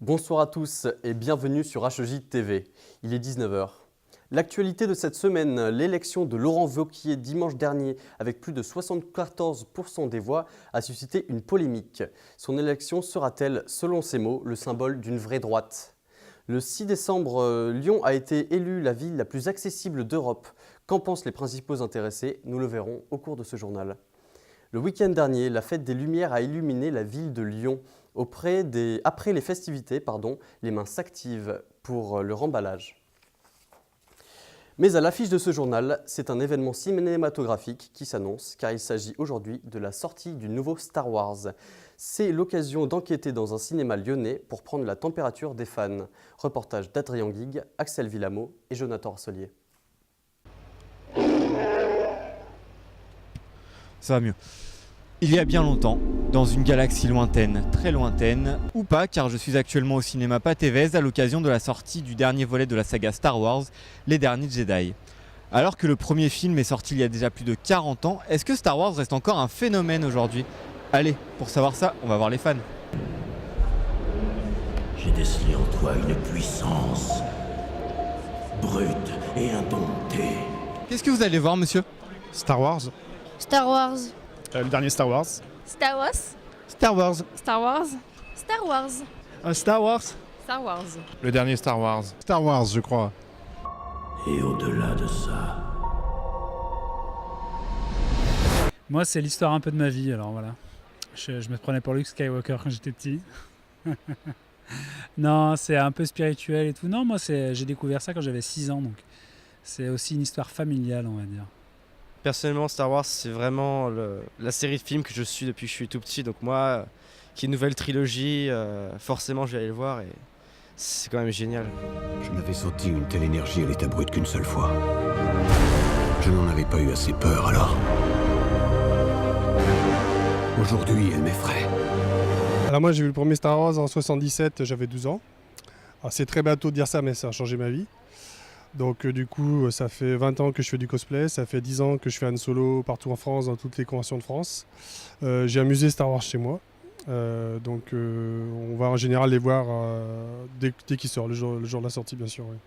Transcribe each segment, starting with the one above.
Bonsoir à tous et bienvenue sur HEJ TV. Il est 19 h. L'actualité de cette semaine, l'élection de Laurent Wauquiez dimanche dernier avec plus de 74% des voix a suscité une polémique. Son élection sera-t-elle, selon ses mots, le symbole d'une vraie droite ? Le 6 décembre, Lyon a été élue la ville la plus accessible d'Europe. Qu'en pensent les principaux intéressés? Nous le verrons au cours de ce journal. Le week-end dernier, la fête des Lumières a illuminé la ville de Lyon. Après les festivités, les mains s'activent pour le remballage. Mais à l'affiche de ce journal, c'est un événement cinématographique qui s'annonce, car il s'agit aujourd'hui de la sortie du nouveau Star Wars. C'est l'occasion d'enquêter dans un cinéma lyonnais pour prendre la température des fans. Reportage d'Adrien Guigues, Axel Villamo et Jonathan Arcelier. Ça va mieux. Il y a bien longtemps, dans une galaxie lointaine, très lointaine, ou pas car je suis actuellement au cinéma Pathé-Vèze à l'occasion de la sortie du dernier volet de la saga Star Wars, Les Derniers Jedi. Alors que le premier film est sorti il y a déjà plus de 40 ans, est-ce que Star Wars reste encore un phénomène aujourd'hui? Allez, pour savoir ça, on va voir les fans. J'ai décelé en toi une puissance brute et indomptée. Qu'est-ce que vous allez voir, monsieur? Star Wars. Star Wars. Le dernier Star Wars. Star Wars. Star Wars. Star Wars. Star Wars. Star Wars. Star Wars. Le dernier Star Wars. Star Wars, je crois. Et au-delà de ça, Moi, c'est l'histoire un peu de ma vie, alors voilà. Je me prenais pour Luke Skywalker quand j'étais petit. Non, c'est un peu spirituel et tout. Non, moi, j'ai découvert ça quand j'avais 6 ans, donc c'est aussi une histoire familiale, on va dire. Personnellement, Star Wars, c'est vraiment la série de films que je suis depuis que je suis tout petit. Donc moi, qui est une nouvelle trilogie, forcément, je vais aller le voir et c'est quand même génial. je n'avais senti une telle énergie à l'état brut qu'une seule fois. Je n'en avais pas eu assez peur alors. Aujourd'hui, elle m'effraie. Alors moi, j'ai vu le premier Star Wars en 77, j'avais 12 ans. Alors, c'est très bateau de dire ça, mais ça a changé ma vie. Donc du coup, ça fait 20 ans que je fais du cosplay, ça fait 10 ans que je fais Han Solo partout en France, dans toutes les conventions de France. J'ai un musée Star Wars chez moi. On va en général les voir dès qu'il sort, le jour de la sortie bien sûr. Oui.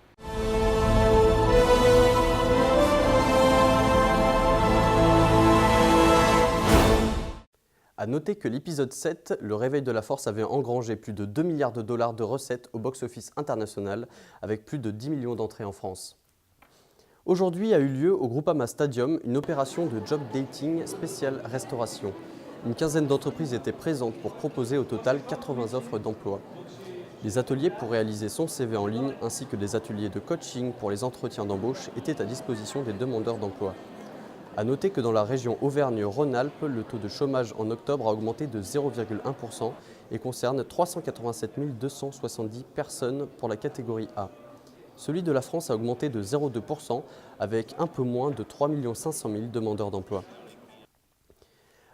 A noter que l'épisode 7, Le Réveil de la Force, avait engrangé plus de 2 milliards de dollars de recettes au box-office international, avec plus de 10 millions d'entrées en France. Aujourd'hui a eu lieu au Groupama Stadium une opération de job dating spéciale restauration. Une quinzaine d'entreprises étaient présentes pour proposer au total 80 offres d'emploi. Les ateliers pour réaliser son CV en ligne ainsi que des ateliers de coaching pour les entretiens d'embauche étaient à disposition des demandeurs d'emploi. A noter que dans la région Auvergne-Rhône-Alpes, le taux de chômage en octobre a augmenté de 0,1% et concerne 387 270 personnes pour la catégorie A. Celui de la France a augmenté de 0,2% avec un peu moins de 3 500 000 demandeurs d'emploi.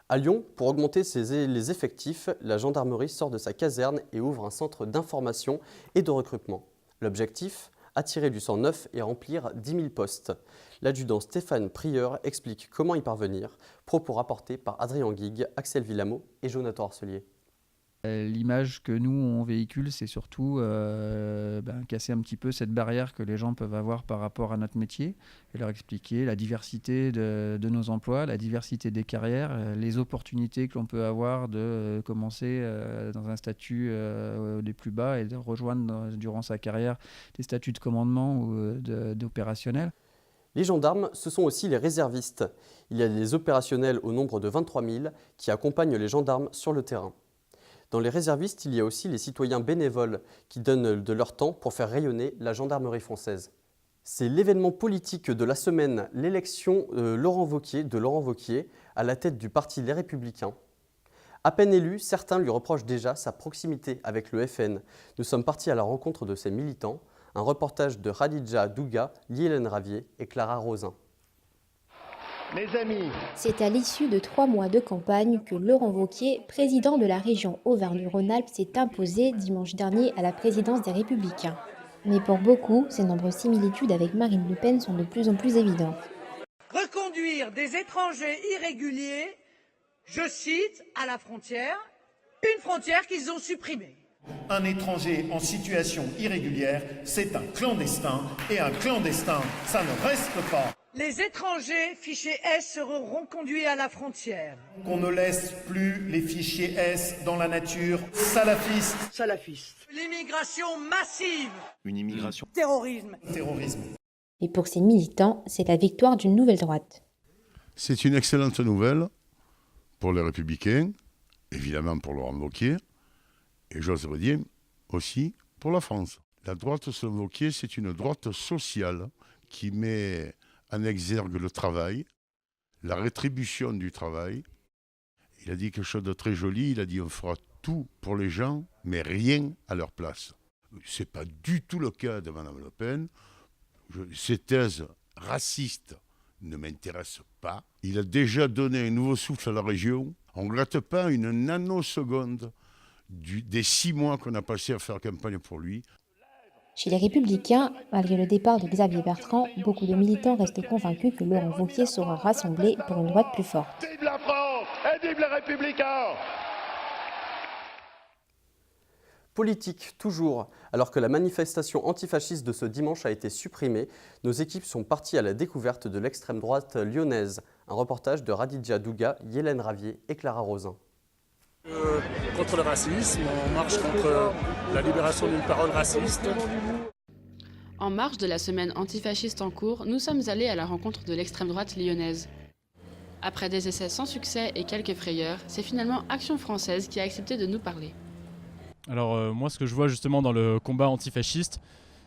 À Lyon, pour augmenter les effectifs, la gendarmerie sort de sa caserne et ouvre un centre d'information et de recrutement. L'objectif ? Attirer du sang neuf et remplir 10 000 postes. L'adjudant Stéphane Prieur explique comment y parvenir. Propos rapportés par Adrien Guigues, Axel Villamo et Jonathan Arcelier. L'image que nous, on véhicule, c'est surtout casser un petit peu cette barrière que les gens peuvent avoir par rapport à notre métier et leur expliquer la diversité de nos emplois, la diversité des carrières, les opportunités que l'on peut avoir de commencer dans un statut des plus bas et de rejoindre durant sa carrière des statuts de commandement ou d'opérationnel. Les gendarmes, ce sont aussi les réservistes. Il y a des opérationnels au nombre de 23 000 qui accompagnent les gendarmes sur le terrain. Dans les réservistes, il y a aussi les citoyens bénévoles qui donnent de leur temps pour faire rayonner la gendarmerie française. C'est l'événement politique de la semaine, l'élection de Laurent Wauquiez à la tête du parti Les Républicains. À peine élu, certains lui reprochent déjà sa proximité avec le FN. Nous sommes partis à la rencontre de ces militants. Un reportage de Khadija Douga, Liélène Ravier et Clara Rosin. Mes amis, c'est à l'issue de 3 mois de campagne que Laurent Wauquiez, président de la région Auvergne-Rhône-Alpes, s'est imposé dimanche dernier à la présidence des Républicains. Mais pour beaucoup, ces nombreuses similitudes avec Marine Le Pen sont de plus en plus évidentes. reconduire des étrangers irréguliers, je cite, à la frontière, une frontière qu'ils ont supprimée. Un étranger en situation irrégulière, c'est un clandestin, et un clandestin, ça ne reste pas. Les étrangers fichés S seront reconduits à la frontière. Qu'on ne laisse plus les fichiers S dans la nature salafiste. L'immigration massive. Une immigration. Terrorisme. Et pour ces militants, c'est la victoire d'une nouvelle droite. C'est une excellente nouvelle pour les Républicains, évidemment pour Laurent Wauquiez, et j'oserais dire aussi pour la France. La droite selon Wauquiez, c'est une droite sociale qui met en exergue le travail, la rétribution du travail. Il a dit quelque chose de très joli, il a dit on fera tout pour les gens, mais rien à leur place. Ce n'est pas du tout le cas de Mme Le Pen. Ces thèses racistes ne m'intéressent pas. Il a déjà donné un nouveau souffle à la région. On ne gratte pas une nanoseconde des 6 mois qu'on a passé à faire campagne pour lui. Chez les Républicains, malgré le départ de Xavier Bertrand, beaucoup de militants restent convaincus que Laurent Wauquiez sera rassemblé pour une droite plus forte. Vive la France et vive les Républicains. Politique, toujours. Alors que la manifestation antifasciste de ce dimanche a été supprimée, nos équipes sont parties à la découverte de l'extrême droite lyonnaise. Un reportage de Radija Douga, Hélène Ravier et Clara Rosin. Contre le racisme, on marche contre la libération d'une parole raciste. En marge de la semaine antifasciste en cours, nous sommes allés à la rencontre de l'extrême droite lyonnaise. Après des essais sans succès et quelques frayeurs, c'est finalement Action française qui a accepté de nous parler. Alors moi ce que je vois justement dans le combat antifasciste,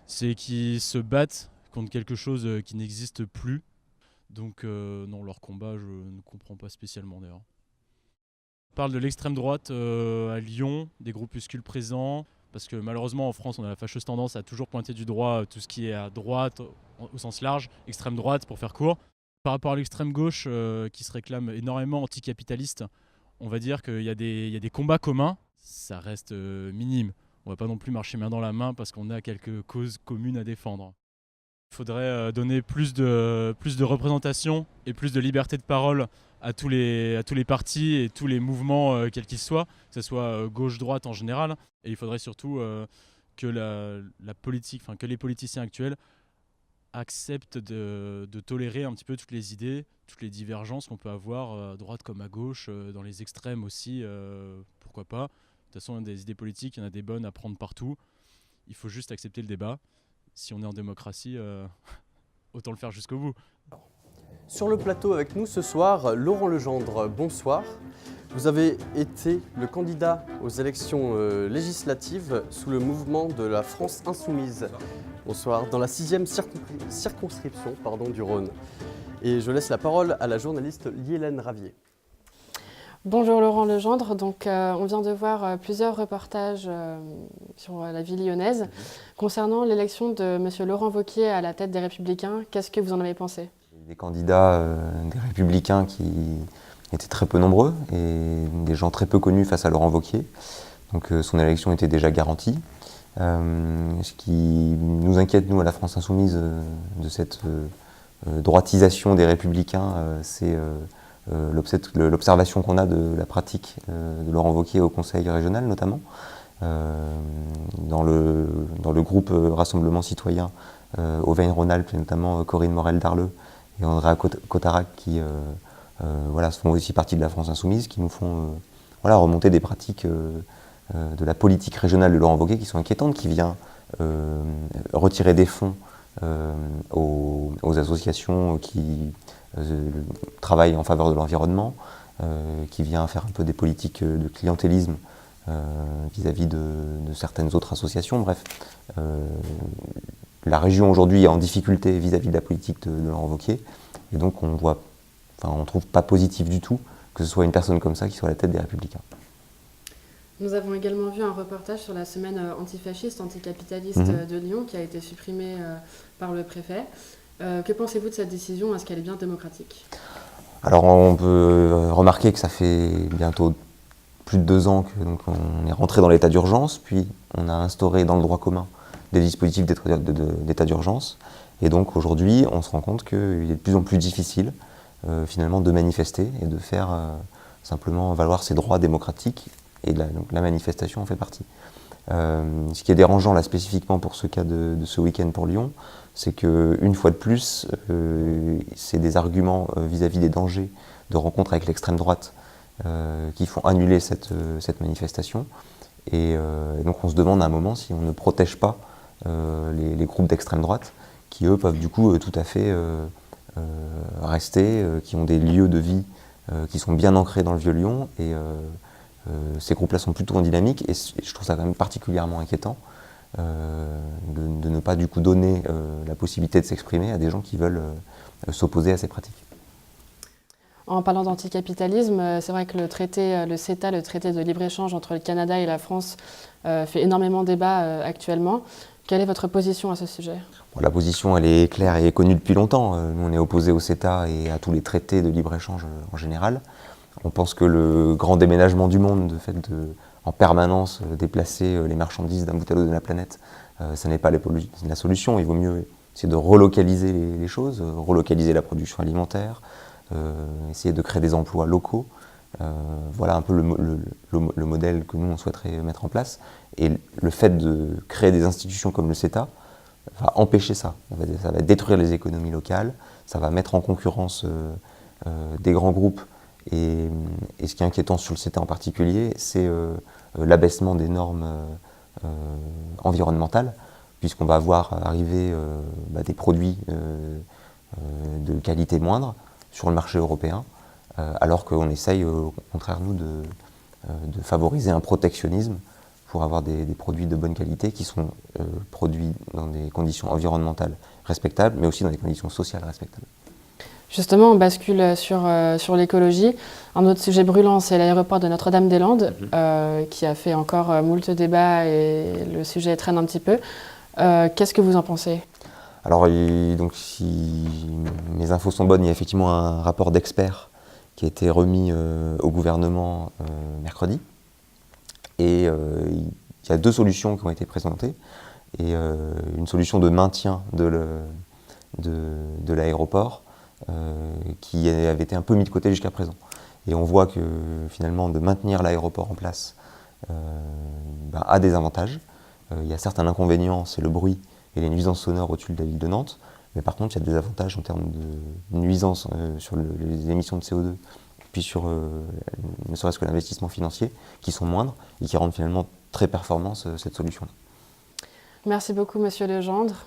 c'est qu'ils se battent contre quelque chose qui n'existe plus. Donc non, leur combat je ne comprends pas spécialement d'ailleurs. On parle de l'extrême droite à Lyon, des groupuscules présents, parce que malheureusement en France on a la fâcheuse tendance à toujours pointer du doigt tout ce qui est à droite au sens large, extrême droite pour faire court. Par rapport à l'extrême gauche qui se réclame énormément anticapitaliste, on va dire qu'il y a des combats communs, ça reste minime. On ne va pas non plus marcher main dans la main parce qu'on a quelques causes communes à défendre. Il faudrait donner plus de représentation et plus de liberté de parole à tous les partis et tous les mouvements quels qu'ils soient, que ce soit gauche-droite en général. Et il faudrait surtout que la politique, que les politiciens actuels acceptent de tolérer un petit peu toutes les idées, toutes les divergences qu'on peut avoir à droite comme à gauche, dans les extrêmes aussi, pourquoi pas. De toute façon, il y a des idées politiques, il y en a des bonnes à prendre partout. Il faut juste accepter le débat. Si on est en démocratie, autant le faire jusqu'au bout. Sur le plateau avec nous ce soir, Laurent Legendre, bonsoir. Vous avez été le candidat aux élections législatives sous le mouvement de la France Insoumise. Bonsoir. Dans la 6e circonscription du Rhône. Et je laisse la parole à la journaliste Hélène Ravier. Bonjour Laurent Legendre, donc on vient de voir plusieurs reportages sur la vie lyonnaise. Concernant l'élection de M. Laurent Wauquiez à la tête des Républicains, qu'est-ce que vous en avez pensé ? Des candidats des Républicains qui étaient très peu nombreux et des gens très peu connus face à Laurent Wauquiez. Donc son élection était déjà garantie. Ce qui nous inquiète, nous, à la France Insoumise, de cette droitisation des Républicains, c'est l'observation qu'on a de la pratique de Laurent Wauquiez au Conseil régional notamment. Dans le groupe Rassemblement Citoyen Auvergne-Rhône-Alpes, et notamment Corinne Morel-Darleux et Andrea Cotarac qui font aussi partie de la France Insoumise, qui nous font remonter des pratiques de la politique régionale de Laurent Wauquiez qui sont inquiétantes, qui vient retirer des fonds aux associations qui travaillent en faveur de l'environnement, qui vient faire un peu des politiques de clientélisme vis-à-vis de certaines autres associations. Bref, la région aujourd'hui est en difficulté vis-à-vis de la politique de Laurent Wauquiez, et donc on trouve pas positif du tout que ce soit une personne comme ça qui soit à la tête des Républicains. Nous avons également vu un reportage sur la semaine antifasciste, anticapitaliste de Lyon qui a été supprimée par le préfet. Que pensez-vous de cette décision ? Est-ce qu'elle est bien démocratique ? Alors on peut remarquer que ça fait bientôt plus de 2 ans qu'on est rentré dans l'état d'urgence, puis on a instauré dans le droit commun des dispositifs d'état d'urgence. Et donc aujourd'hui, on se rend compte qu'il est de plus en plus difficile finalement de manifester et de faire simplement valoir ses droits démocratiques. Et la manifestation en fait partie. Ce qui est dérangeant là spécifiquement pour ce cas de ce week-end pour Lyon, c'est qu'une fois de plus, c'est des arguments vis-à-vis des dangers de rencontres avec l'extrême droite qui font annuler cette manifestation. Et donc on se demande à un moment si on ne protège pas les groupes d'extrême droite qui eux peuvent du coup tout à fait rester, qui ont des lieux de vie qui sont bien ancrés dans le vieux Lyon, et ces groupes-là sont plutôt en dynamique, et je trouve ça quand même particulièrement inquiétant de ne pas du coup donner la possibilité de s'exprimer à des gens qui veulent s'opposer à ces pratiques. En parlant d'anticapitalisme, c'est vrai que le CETA, le traité de libre-échange entre le Canada et la France, fait énormément débat actuellement. Quelle est votre position à ce sujet ? La position, elle est claire et connue depuis longtemps. Nous, on est opposés au CETA et à tous les traités de libre-échange en général. On pense que le grand déménagement du monde, le fait de, en permanence, déplacer les marchandises d'un bout à l'autre de la planète, ça n'est pas la solution. Il vaut mieux essayer de relocaliser les choses, relocaliser la production alimentaire, essayer de créer des emplois locaux. Voilà un peu le modèle que nous, on souhaiterait mettre en place. Et le fait de créer des institutions comme le CETA va empêcher ça. Ça va détruire les économies locales, ça va mettre en concurrence des grands groupes. Et ce qui est inquiétant sur le CETA en particulier, c'est l'abaissement des normes environnementales, puisqu'on va voir arriver des produits de qualité moindre sur le marché européen, alors qu'on essaye au contraire, nous, de favoriser un protectionnisme pour avoir des produits de bonne qualité qui sont produits dans des conditions environnementales respectables, mais aussi dans des conditions sociales respectables. Justement, on bascule sur l'écologie. Un autre sujet brûlant, c'est l'aéroport de Notre-Dame-des-Landes, qui a fait encore moult débats et le sujet traîne un petit peu. Qu'est-ce que vous en pensez ? Alors, donc, si mes infos sont bonnes, il y a effectivement un rapport d'experts qui a été remis au gouvernement mercredi. Et il y a deux solutions qui ont été présentées. Et une solution de maintien de l'aéroport qui avait été un peu mis de côté jusqu'à présent. Et on voit que finalement, de maintenir l'aéroport en place a des avantages. Il y a certains inconvénients, c'est le bruit et les nuisances sonores au-dessus de la ville de Nantes. Mais par contre, il y a des avantages en termes de nuisances sur les émissions de CO2, puis sur ne serait-ce que l'investissement financier, qui sont moindres et qui rendent finalement très performante cette solution-là. Merci beaucoup, Monsieur Legendre.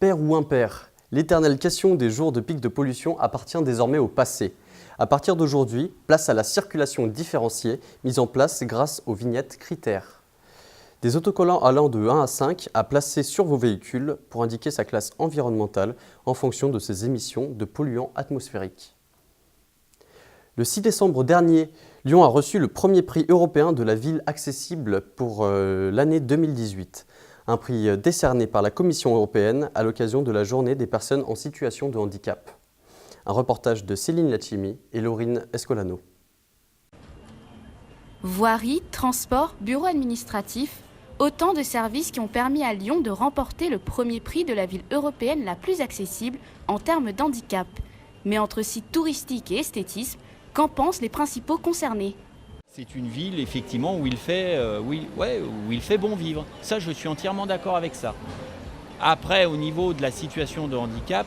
Père ou impair, l'éternelle question des jours de pic de pollution appartient désormais au passé. À partir d'aujourd'hui, place à la circulation différenciée, mise en place grâce aux vignettes critères. Des autocollants allant de 1 à 5 à placer sur vos véhicules pour indiquer sa classe environnementale en fonction de ses émissions de polluants atmosphériques. Le 6 décembre dernier, Lyon a reçu le premier prix européen de la ville accessible pour l'année 2018. Un prix décerné par la Commission européenne à l'occasion de la journée des personnes en situation de handicap. Un reportage de Céline Lachimi et Laurine Escolano. Voirie, transport, bureau administratif, autant de services qui ont permis à Lyon de remporter le premier prix de la ville européenne la plus accessible en termes d'handicap. Mais entre site touristique et esthétisme, qu'en pensent les principaux concernés ? C'est une ville effectivement où il fait bon vivre. Ça, je suis entièrement d'accord avec ça. Après, au niveau de la situation de handicap,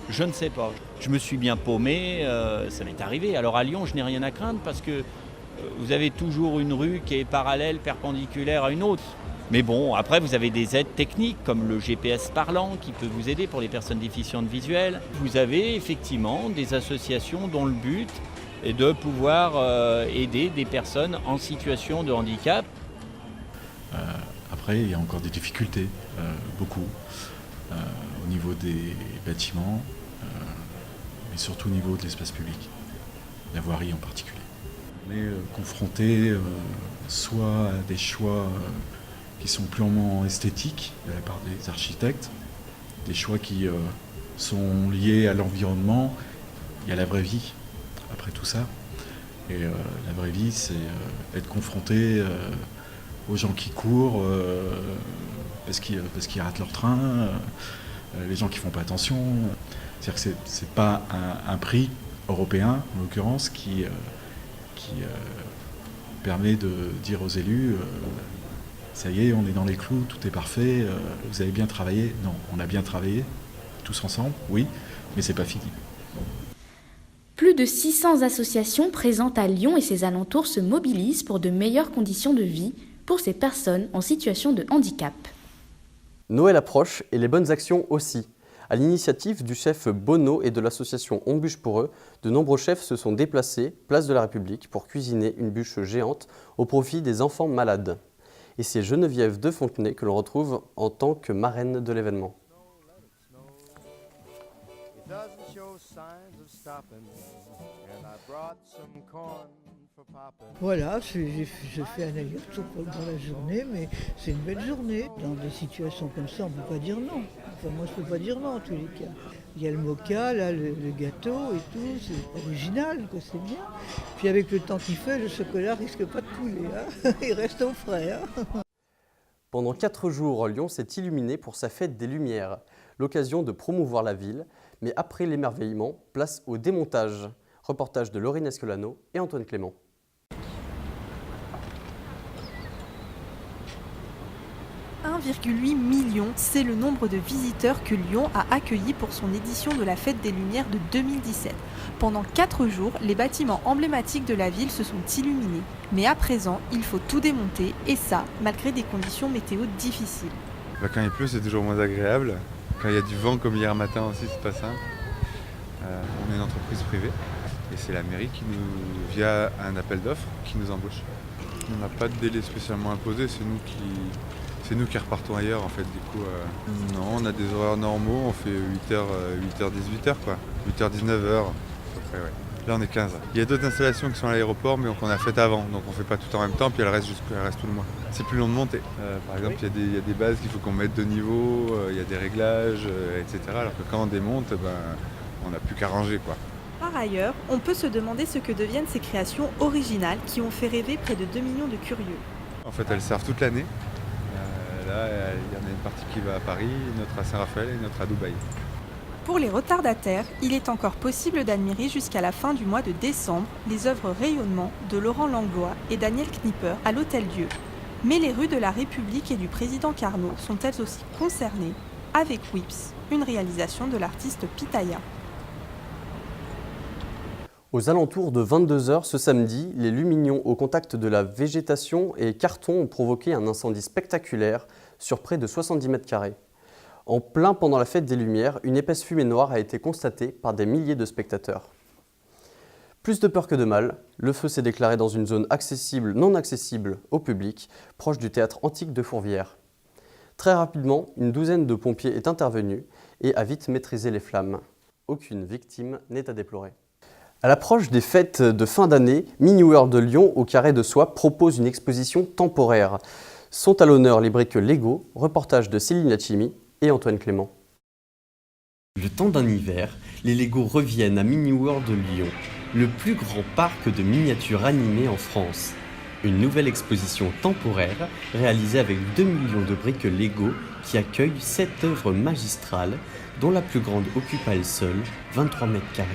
je ne sais pas. Je me suis bien paumé, ça m'est arrivé. Alors à Lyon, je n'ai rien à craindre parce que vous avez toujours une rue qui est parallèle, perpendiculaire à une autre. Mais bon, après, vous avez des aides techniques comme le GPS parlant qui peut vous aider pour les personnes déficientes visuelles. Vous avez effectivement des associations dont le but est de pouvoir aider des personnes en situation de handicap. Après, il y a encore des difficultés, beaucoup, au niveau des bâtiments, mais surtout au niveau de l'espace public, la voirie en particulier. On est confronté soit à des choix qui sont purement esthétiques de la part des architectes, des choix qui sont liés à l'environnement et à la vraie vie, après tout ça. Et la vraie vie, c'est être confronté aux gens qui courent parce qu'ils ratent leur train, les gens qui font pas attention. C'est-à-dire que c'est pas un prix européen, en l'occurrence, qui permet de dire aux élus ça y est, on est dans les clous, tout est parfait, vous avez bien travaillé. Non, on a bien travaillé, tous ensemble, oui, mais c'est pas fini. Plus de 600 associations présentes à Lyon et ses alentours se mobilisent pour de meilleures conditions de vie pour ces personnes en situation de handicap. Noël approche et les bonnes actions aussi. À l'initiative du chef Bono et de l'association On bûche pour eux, de nombreux chefs se sont déplacés, place de la République, pour cuisiner une bûche géante au profit des enfants malades. Et c'est Geneviève de Fontenay que l'on retrouve en tant que marraine de l'événement. Voilà, je fais un aller-retour dans la journée, mais c'est une belle journée. Dans des situations comme ça, on ne peut pas dire non. Enfin, moi, je ne peux pas dire non en tous les cas. Il y a le mocha, là, le gâteau et tout, c'est original, quoi, c'est bien. Puis avec le temps qu'il fait, le chocolat risque pas de couler, hein. Il reste au frais. Hein. Pendant 4 jours, Lyon s'est illuminé pour sa fête des Lumières, l'occasion de promouvoir la ville. Mais après l'émerveillement, place au démontage. Reportage de Laurine Escolano et Antoine Clément. « 1,8 million, c'est le nombre de visiteurs que Lyon a accueillis pour son édition de la Fête des Lumières de 2017. Pendant 4 jours, les bâtiments emblématiques de la ville se sont illuminés. Mais à présent, il faut tout démonter, et ça, malgré des conditions météo difficiles. Quand il pleut, c'est toujours moins agréable. Quand il y a du vent, comme hier matin aussi, c'est pas simple. On est une entreprise privée, et c'est la mairie qui nous, via un appel d'offres, qui nous embauche. On n'a pas de délai spécialement imposé, c'est nous qui repartons ailleurs en fait du coup. Non, on a des horaires normaux, on fait 8h, 18h quoi. 8h, 19h à peu près, ouais. Là on est 15. Il y a d'autres installations qui sont à l'aéroport mais qu'on a faites avant, donc on fait pas tout en même temps puis elle reste tout le mois. C'est plus long de monter. Par exemple, il y a des bases qu'il faut qu'on mette de niveau, il y a des réglages, etc. Alors que quand on démonte, on n'a plus qu'à ranger quoi. Par ailleurs, on peut se demander ce que deviennent ces créations originales qui ont fait rêver près de 2 millions de curieux. En fait, elles servent toute l'année. Là, il y en a une partie qui va à Paris, une autre à Saint-Raphaël et une autre à Dubaï. Pour les retardataires, il est encore possible d'admirer jusqu'à la fin du mois de décembre les œuvres Rayonnement de Laurent Langlois et Daniel Knipper à l'Hôtel-Dieu. Mais les rues de la République et du président Carnot sont elles aussi concernées avec Whips, une réalisation de l'artiste Pitaya. Aux alentours de 22h ce samedi, les lumignons au contact de la végétation et carton ont provoqué un incendie spectaculaire sur près de 70 mètres carrés. En plein pendant la fête des Lumières, une épaisse fumée noire a été constatée par des milliers de spectateurs. Plus de peur que de mal, le feu s'est déclaré dans une zone non accessible au public, proche du théâtre antique de Fourvière. Très rapidement, une douzaine de pompiers est intervenue et a vite maîtrisé les flammes. Aucune victime n'est à déplorer. À l'approche des fêtes de fin d'année, Mini World de Lyon, au Carré de Soie, propose une exposition temporaire. Sont à l'honneur les briques Lego, reportage de Céline Lachimi et Antoine Clément. Le temps d'un hiver, les Lego reviennent à Mini World de Lyon, le plus grand parc de miniatures animées en France. Une nouvelle exposition temporaire réalisée avec 2 millions de briques Lego qui accueille 7 œuvres magistrales, dont la plus grande occupe à elle seule 23 mètres carrés.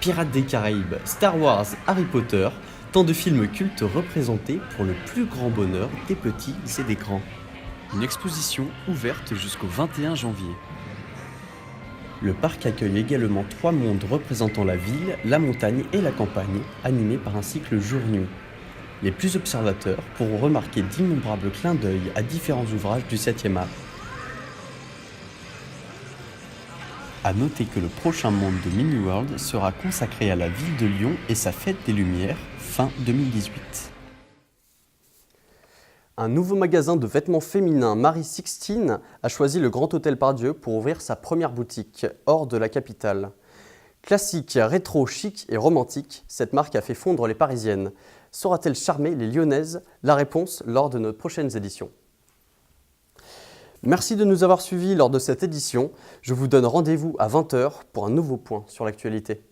Pirates des Caraïbes, Star Wars, Harry Potter, tant de films cultes représentés pour le plus grand bonheur des petits et des grands. Une exposition ouverte jusqu'au 21 janvier. Le parc accueille également 3 mondes représentant la ville, la montagne et la campagne, animés par un cycle jour-nuit. Les plus observateurs pourront remarquer d'innombrables clins d'œil à différents ouvrages du 7e art. A noter que le prochain monde de Mini World sera consacré à la ville de Lyon et sa fête des Lumières, fin 2018. Un nouveau magasin de vêtements féminins, Marie Sixtine, a choisi le Grand Hôtel Pardieu pour ouvrir sa première boutique, hors de la capitale. Classique, rétro, chic et romantique, cette marque a fait fondre les Parisiennes. Saura-t-elle charmer les Lyonnaises? La réponse lors de nos prochaines éditions. Merci de nous avoir suivis lors de cette édition. Je vous donne rendez-vous à 20h pour un nouveau point sur l'actualité.